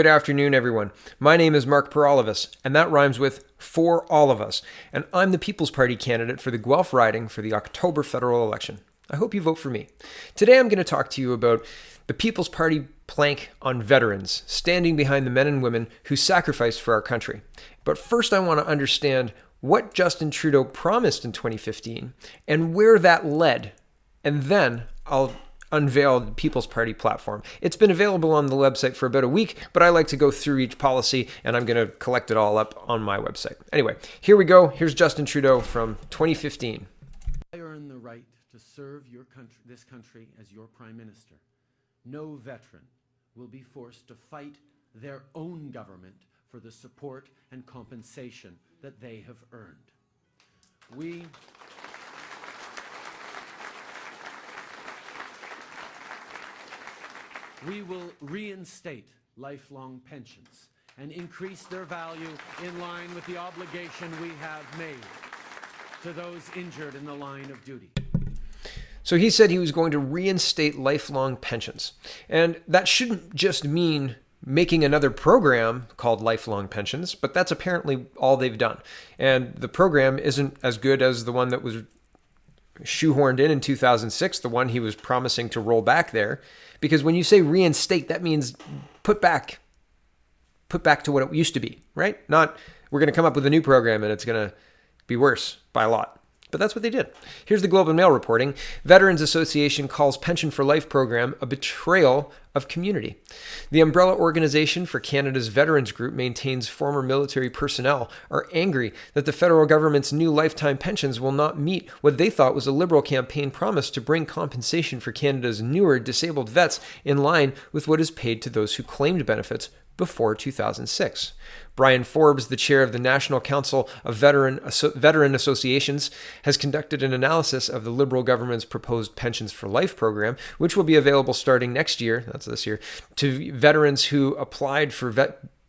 Good afternoon, everyone. My name is Mark Peralivas, and that rhymes with For All of Us, and I'm the People's Party candidate for the Guelph riding for the October federal election. I hope you vote for me. Today I'm going to talk to you about the People's Party plank on veterans, standing behind the men and women who sacrificed for our country. But first I want to understand what Justin Trudeau promised in 2015 and where that led, and then I'll unveiled the People's Party platform. It's been available on the website for about a week, but I like to go through each policy, and I'm going to collect it all up on my website. Anyway, here we go. Here's Justin Trudeau from 2015. I earn the right to serve this country as your Prime Minister. No veteran will be forced to fight their own government for the support and compensation that they have earned. We will reinstate lifelong pensions and increase their value in line with the obligation we have made to those injured in the line of duty. So he said he was going to reinstate lifelong pensions. And that shouldn't just mean making another program called Lifelong Pensions, but that's apparently all they've done. And the program isn't as good as the one that was shoehorned in 2006, the one he was promising to roll back there. Because when you say reinstate, that means put back to what it used to be, right? Not we're going to come up with a new program and it's going to be worse by a lot. But that's what they did. Here's the Globe and Mail reporting. Veterans Association calls Pension for Life program a betrayal of community. The umbrella organization for Canada's Veterans Group maintains former military personnel are angry that the federal government's new lifetime pensions will not meet what they thought was a Liberal campaign promise to bring compensation for Canada's newer disabled vets in line with what is paid to those who claimed benefits before 2006. Brian Forbes, the chair of the National Council of Veteran Associations, has conducted an analysis of the Liberal government's proposed Pensions for Life program, which will be available starting next year, that's this year, to veterans who applied for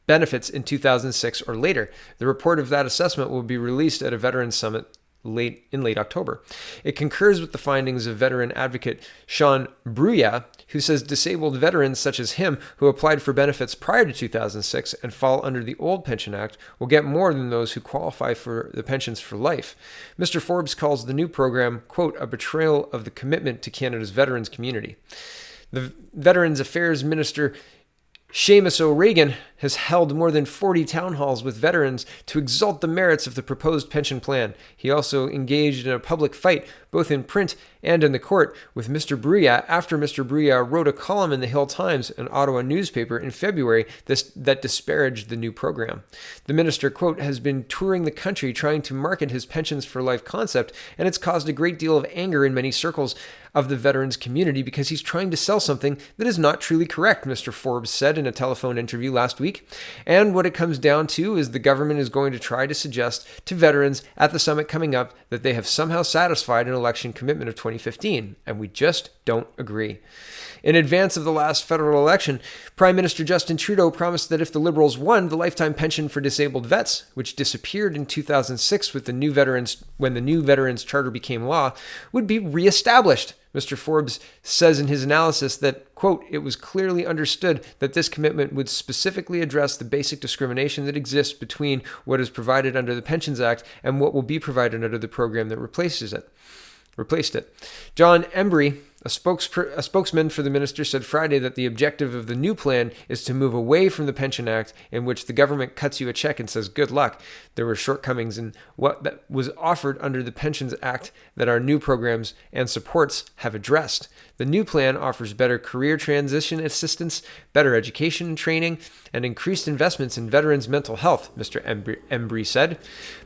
benefits in 2006 or later. The report of that assessment will be released at a Veterans Summit in late October. It concurs with the findings of veteran advocate Sean Bruya, who says disabled veterans such as him who applied for benefits prior to 2006 and fall under the old Pension Act will get more than those who qualify for the Pensions for Life. Mr. Forbes calls the new program, quote, a betrayal of the commitment to Canada's veterans community. The Veterans Affairs Minister Seamus O'Regan has held more than 40 town halls with veterans to exalt the merits of the proposed pension plan. He also engaged in a public fight, both in print and in the court, with Mr. Bruya after Mr. Bruya wrote a column in the Hill Times, an Ottawa newspaper, in February that disparaged the new program. The minister, quote, has been touring the country trying to market his Pensions for Life concept, and it's caused a great deal of anger in many circles of the veterans community because he's trying to sell something that is not truly correct, Mr. Forbes said in a telephone interview last week. And what it comes down to is the government is going to try to suggest to veterans at the summit coming up that they have somehow satisfied an election commitment of 2015, and we just don't agree. In advance of the last federal election, Prime Minister Justin Trudeau promised that if the Liberals won, the lifetime pension for disabled vets, which disappeared in 2006 when the new Veterans Charter became law, would be reestablished. Mr. Forbes says in his analysis that, quote, it was clearly understood that this commitment would specifically address the basic discrimination that exists between what is provided under the Pensions Act and what will be provided under the program that replaced it. John Embry, a spokesman for the minister, said Friday that the objective of the new plan is to move away from the Pension Act, in which the government cuts you a check and says, good luck. There were shortcomings in what that was offered under the Pensions Act that our new programs and supports have addressed. The new plan offers better career transition assistance, better education and training, and increased investments in veterans' mental health, Mr. Embry said.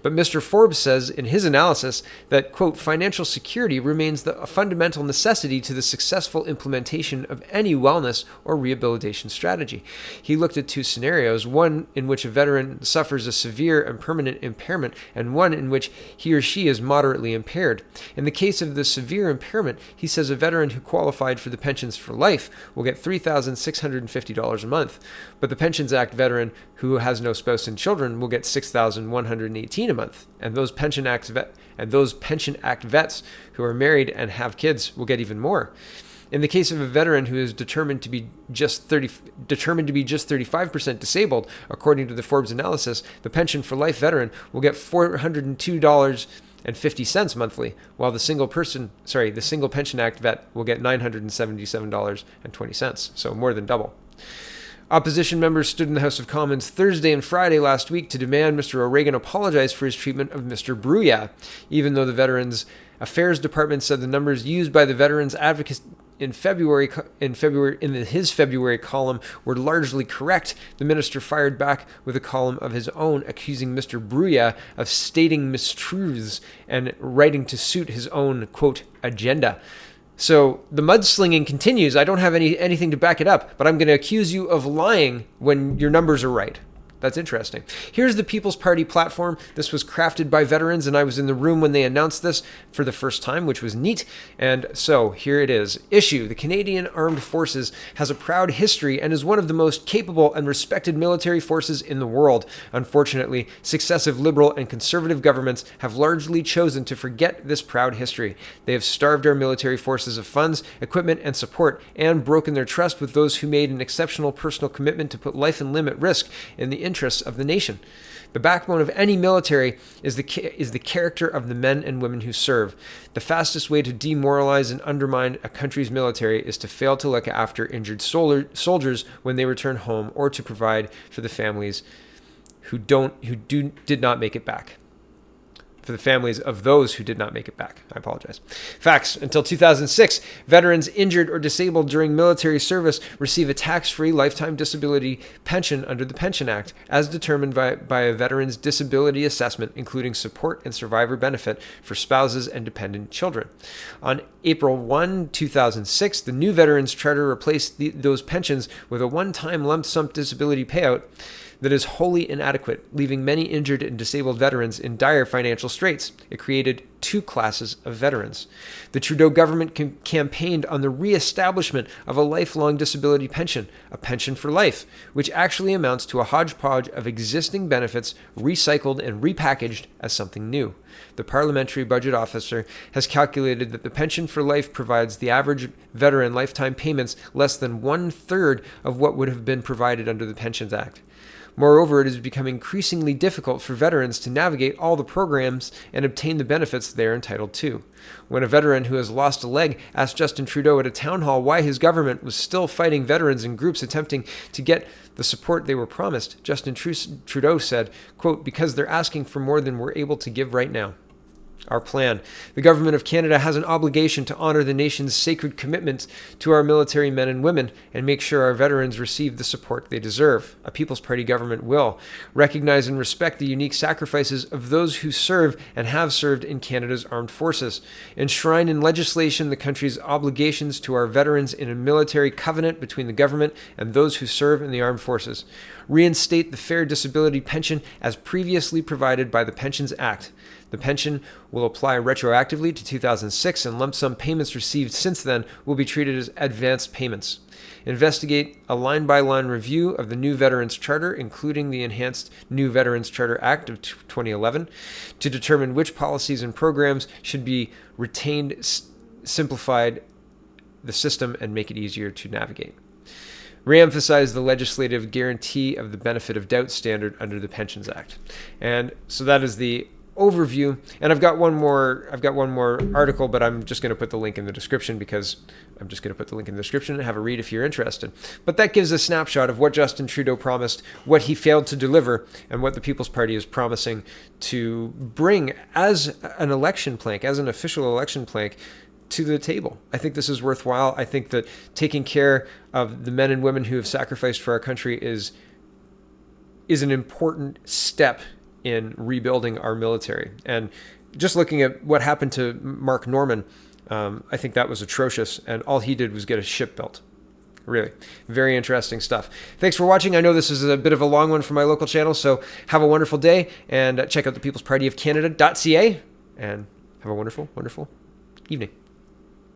But Mr. Forbes says in his analysis that, quote, financial security remains a fundamental necessity to the successful implementation of any wellness or rehabilitation strategy. He looked at two scenarios, one in which a veteran suffers a severe and permanent impairment, and one in which he or she is moderately impaired. In the case of the severe impairment, he says a veteran who qualified for the Pensions for Life will get $3,650 a month, but the Pensions Act veteran who has no spouse and children will get $6,118 a month, and those Pension Act vets who are married and have kids will get even more. In the case of a veteran who is determined to be just 35% disabled, according to the Forbes analysis, the pension for life veteran will get $402.50 monthly, while the single Pension Act vet will get $977.20, so more than double. Opposition members stood in the House of Commons Thursday and Friday last week to demand Mr. O'Regan apologize for his treatment of Mr. Bruya, even though the Veterans Affairs Department said the numbers used by the Veterans Advocates in his February column were largely correct. The minister fired back with a column of his own, accusing Mr. Bruya of stating mistruths and writing to suit his own, quote, agenda. So the mudslinging continues. I don't have anything to back it up, but I'm going to accuse you of lying when your numbers are right. That's interesting. Here's the People's Party platform. This was crafted by veterans, and I was in the room when they announced this for the first time, which was neat. And so here it is. Issue: the Canadian Armed Forces has a proud history and is one of the most capable and respected military forces in the world. Unfortunately, successive Liberal and Conservative governments have largely chosen to forget this proud history. They have starved our military forces of funds, equipment, and support, and broken their trust with those who made an exceptional personal commitment to put life and limb at risk in the interests of the nation. The backbone of any military is the character of the men and women who serve. The fastest way to demoralize and undermine a country's military is to fail to look after injured soldiers when they return home, or to provide for the families who did not make it back. For the families of those who did not make it back. I apologize. Facts: until 2006, veterans injured or disabled during military service receive a tax-free lifetime disability pension under the Pension Act, as determined by a veteran's disability assessment, including support and survivor benefit for spouses and dependent children. On April 1, 2006, the new Veterans Charter replaced those pensions with a one-time lump sum disability payout that is wholly inadequate, leaving many injured and disabled veterans in dire financial straits. It created two classes of veterans. The Trudeau government campaigned on the re-establishment of a lifelong disability pension, a pension for life, which actually amounts to a hodgepodge of existing benefits recycled and repackaged as something new. The Parliamentary Budget Officer has calculated that the pension for life provides the average veteran lifetime payments less than 1/3 of what would have been provided under the Pensions Act. Moreover, it has become increasingly difficult for veterans to navigate all the programs and obtain the benefits they are entitled to. When a veteran who has lost a leg asked Justin Trudeau at a town hall why his government was still fighting veterans and groups attempting to get the support they were promised, Justin Trudeau said, quote, "Because they're asking for more than we're able to give right now." Our plan. The Government of Canada has an obligation to honor the nation's sacred commitment to our military men and women and make sure our veterans receive the support they deserve. A People's Party government will recognize and respect the unique sacrifices of those who serve and have served in Canada's armed forces. Enshrine in legislation the country's obligations to our veterans in a military covenant between the government and those who serve in the armed forces. Reinstate the fair disability pension as previously provided by the Pensions Act. The pension will apply retroactively to 2006, and lump sum payments received since then will be treated as advanced payments. Investigate a line-by-line review of the new Veterans Charter, including the enhanced New Veterans Charter Act of 2011, to determine which policies and programs should be retained, simplified the system, and make it easier to navigate. Re-emphasize the legislative guarantee of the benefit of doubt standard under the Pensions Act. And so that is the overview. And I've got one more article, but I'm just going to put the link in the description and have a read if you're interested. But that gives a snapshot of what Justin Trudeau promised, what he failed to deliver, and what the People's Party is promising to bring as an election plank, as an official election plank, to the table. I think this is worthwhile. I think that taking care of the men and women who have sacrificed for our country is an important step in rebuilding our military. And just looking at what happened to Mark Norman, I think that was atrocious, and all he did was get a ship built. Really, very interesting stuff. Thanks for watching. I know this is a bit of a long one for my local channel, so have a wonderful day, and check out the People's Party of Canada.ca, and have a wonderful, wonderful evening.